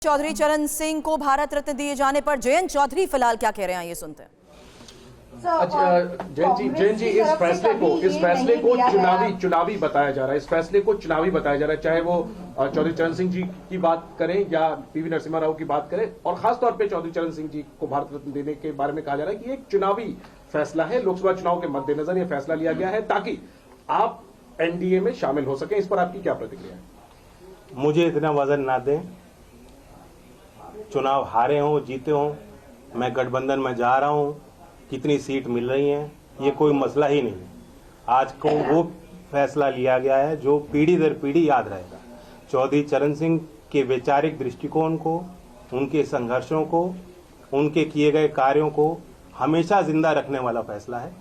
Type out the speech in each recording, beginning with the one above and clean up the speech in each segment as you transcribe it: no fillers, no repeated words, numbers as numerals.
चौधरी चरण सिंह को भारत रत्न दिए जाने पर जयंत चौधरी फिलहाल क्या कह रहे हैं, ये सुनते हैं। अच्छा जयंत जी, इस फैसले को चुनावी बताया जा रहा है। इस फैसले को चुनावी बताया जा रहा है, चाहे वो चौधरी चरण सिंह जी की बात करें या पीवी नरसिम्हा राव की बात करें, और खासतौर पे चौधरी चरण सिंह जी को भारत रत्न देने के बारे में कहा जा रहा है कि एक चुनावी फैसला है। लोकसभा चुनाव के मद्देनजर यह फैसला लिया गया है ताकि आप एनडीए में शामिल हो सके। इस पर आपकी क्या प्रतिक्रिया है? मुझे इतना वजन ना दें, चुनाव हारे हों जीते हों, मैं गठबंधन में जा रहा हूं, कितनी सीट मिल रही हैं ये कोई मसला ही नहीं है। आज को वो फैसला लिया गया है जो पीढ़ी दर पीढ़ी याद रहेगा। चौधरी चरण सिंह के वैचारिक दृष्टिकोण को, उनके संघर्षों को, उनके किए गए कार्यों को हमेशा जिंदा रखने वाला फैसला है।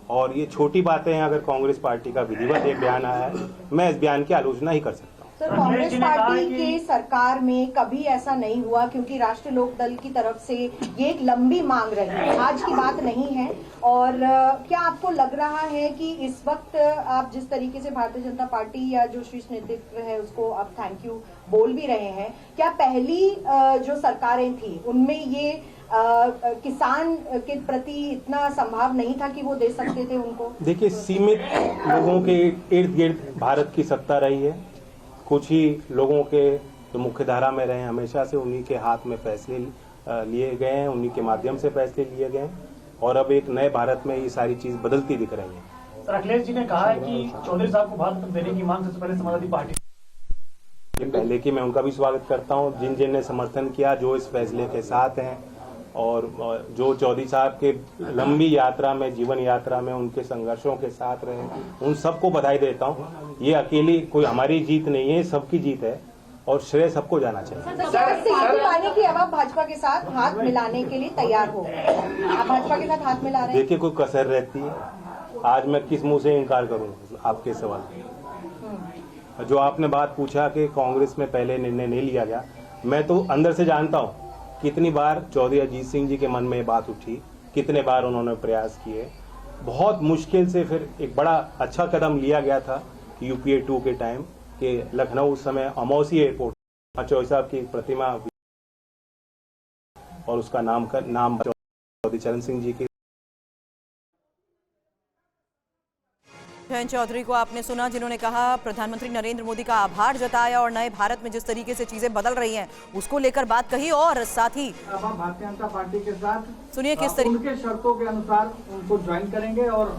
और ये छोटी बातें हैं, अगर कांग्रेस पार्टी का विधिवत एक बयान आया है, मैं इस बयान की आलोचना ही कर सकता हूँ। सर, कांग्रेस पार्टी के सरकार में कभी ऐसा नहीं हुआ, क्योंकि राष्ट्रीय लोक दल की तरफ से ये एक लंबी मांग रही है, आज की बात नहीं है। और क्या आपको लग रहा है कि इस वक्त आप जिस तरीके से भारतीय जनता पार्टी या जो शीर्ष नेतृत्व है उसको आप थैंक यू बोल भी रहे हैं, क्या पहली जो सरकारें थी उनमें ये किसान के प्रति इतना संभाव नहीं था कि वो दे सकते थे उनको? देखिए, सीमित लोगों के इर्द गिर्द भारत की सत्ता रही है। कुछ ही लोगों के जो मुख्य धारा में रहे हमेशा से, उन्हीं के हाथ में फैसले लिए गए हैं, उन्हीं के माध्यम से फैसले लिए गए हैं, और अब एक नए भारत में ये सारी चीज बदलती दिख रही है। सर, अखिलेश जी ने कहा है कि चौधरी साहब को भारत रत्न देने की मांग सबसे पहले समाजवादी पार्टी पहले की, मैं उनका भी स्वागत करता हूं, जिन जिन ने समर्थन किया, जो इस फैसले के साथ हैं, और जो चौधरी साहब के लंबी यात्रा में, जीवन यात्रा में उनके संघर्षों के साथ रहे, उन सबको बधाई देता हूं। ये अकेली कोई हमारी जीत नहीं है, सबकी जीत है और श्रेय सबको जाना चाहिए। पाने की अब आप भाजपा के साथ हाथ मिलाने के लिए तैयार हो, आप भाजपा के साथ हाथ मिला रहे हैं? देखिए, कोई कसर रहती है, आज मैं किस मुंह से इनकार करूँ आपके सवाल। जो आपने बात पूछा कि कांग्रेस में पहले निर्णय नहीं लिया गया, मैं तो अंदर से जानता हूँ कितनी बार चौधरी अजीत सिंह जी के मन में ये बात उठी, कितने बार उन्होंने प्रयास किए। बहुत मुश्किल से फिर एक बड़ा अच्छा कदम लिया गया था यूपीए 2 के टाइम कि लखनऊ उस समय अमौसी एयरपोर्ट चौधरी साहब की प्रतिमा और उसका नाम चौधरी चरण सिंह जी की। जयंत चौधरी को आपने सुना, जिन्होंने कहा प्रधानमंत्री नरेंद्र मोदी का आभार जताया और नए भारत में जिस तरीके से चीजें बदल रही हैं उसको लेकर बात कही, और साथ ही अब हम भारतीय जनता पार्टी के साथ सुनिए किस तरीके उनके शर्तों के अनुसार उनको ज्वाइन करेंगे और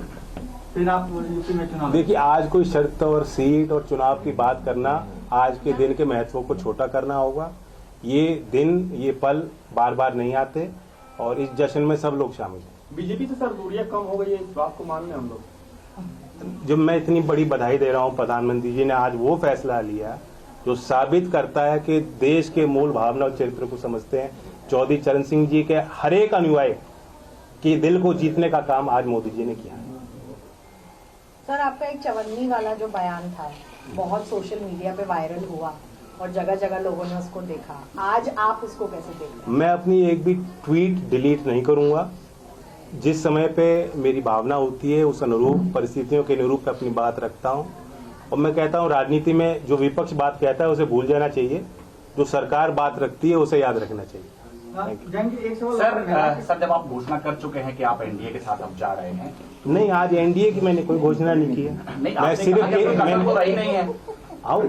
फिर आप यूपी में चुनाव। देखिए, आज कोई शर्त और सीट और चुनाव की बात करना, आज के दिन के महत्व को छोटा करना होगा। ये दिन, ये पल बार बार नहीं आते और इस जश्न में सब लोग शामिल हैं। बीजेपी से सर दूरियां कम हो गई है, इस बात को मान लें हम लोग। जब मैं इतनी बड़ी बधाई दे रहा हूं, प्रधानमंत्री जी ने आज वो फैसला लिया जो साबित करता है कि देश के मूल भावना और चरित्र को समझते हैं। चौधरी चरण सिंह जी के हर एक अनुयायी के दिल को जीतने का काम आज मोदी जी ने किया है। सर, आपका एक चवन्नी वाला जो बयान था बहुत सोशल मीडिया पे वायरल हुआ और जगह जगह लोगों ने उसको देखा, आज आप उसको कैसे देख रहे हैं? मैं अपनी एक भी ट्वीट डिलीट नहीं करूंगा। जिस समय पे मेरी भावना होती है उस अनुरूप, परिस्थितियों के अनुरूप अपनी बात रखता हूं। और मैं कहता हूं, राजनीति में जो विपक्ष बात कहता है उसे भूल जाना चाहिए, जो सरकार बात रखती है उसे याद रखना चाहिए। सर, जब आप घोषणा कर चुके हैं कि आप एनडीए के साथ अब जा रहे हैं। नहीं, आज एनडीए की मैंने कोई घोषणा नहीं की है। मैं सिर्फ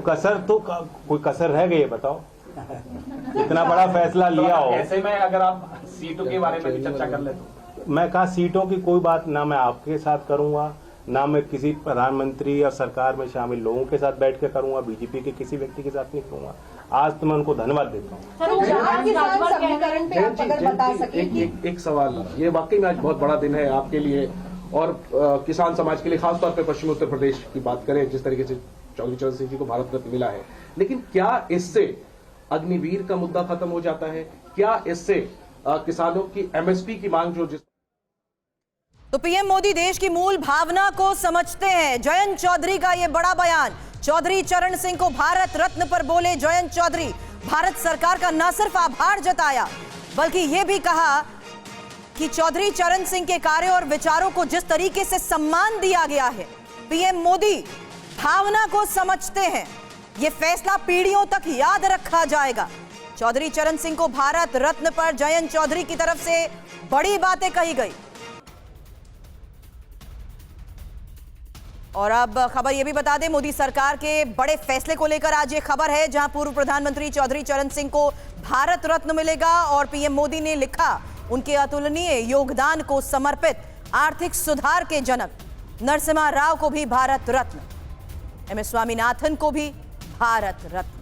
कसर तो कोई कसर रह गई है, बताओ। इतना बड़ा फैसला लिया हो, ऐसे में अगर आप सीटों के बारे में भी चर्चा कर ले तो मैं कहा सीटों की कोई बात ना मैं आपके साथ करूंगा, ना मैं किसी प्रधानमंत्री या सरकार में शामिल लोगों के साथ बैठ के करूंगा, बीजेपी के किसी व्यक्ति के साथ नहीं करूंगा। आज तो मैं उनको धन्यवाद देता हूँ। एक सवाल, ये वाकई में आज बहुत बड़ा दिन है आपके लिए और किसान समाज के लिए, खासतौर पर पश्चिमी उत्तर प्रदेश की बात करें, जिस तरीके से चौधरी चरण सिंह जी को भारत रत्न मिला है। लेकिन क्या इससे अग्निवीर का मुद्दा खत्म हो जाता है? क्या इससे किसानों की एमएसपी की मांग जो तो पीएम मोदी देश की मूल भावना को समझते हैं। जयंत चौधरी का यह बड़ा बयान, चौधरी चरण सिंह को भारत रत्न पर बोले जयंत चौधरी, भारत सरकार का न सिर्फ आभार जताया बल्कि यह भी कहा कि चौधरी चरण सिंह के कार्य और विचारों को जिस तरीके से सम्मान दिया गया है, पीएम मोदी भावना को समझते हैं, यह फैसला पीढ़ियों तक याद रखा जाएगा। चौधरी चरण सिंह को भारत रत्न पर जयंत चौधरी की तरफ से बड़ी बातें कही गई। और अब खबर यह भी बता दें, मोदी सरकार के बड़े फैसले को लेकर आज ये खबर है, जहां पूर्व प्रधानमंत्री चौधरी चरण सिंह को भारत रत्न मिलेगा और पीएम मोदी ने लिखा, उनके अतुलनीय योगदान को समर्पित आर्थिक सुधार के जनक नरसिम्हा राव को भी भारत रत्न, एम एस स्वामीनाथन को भी भारत रत्न।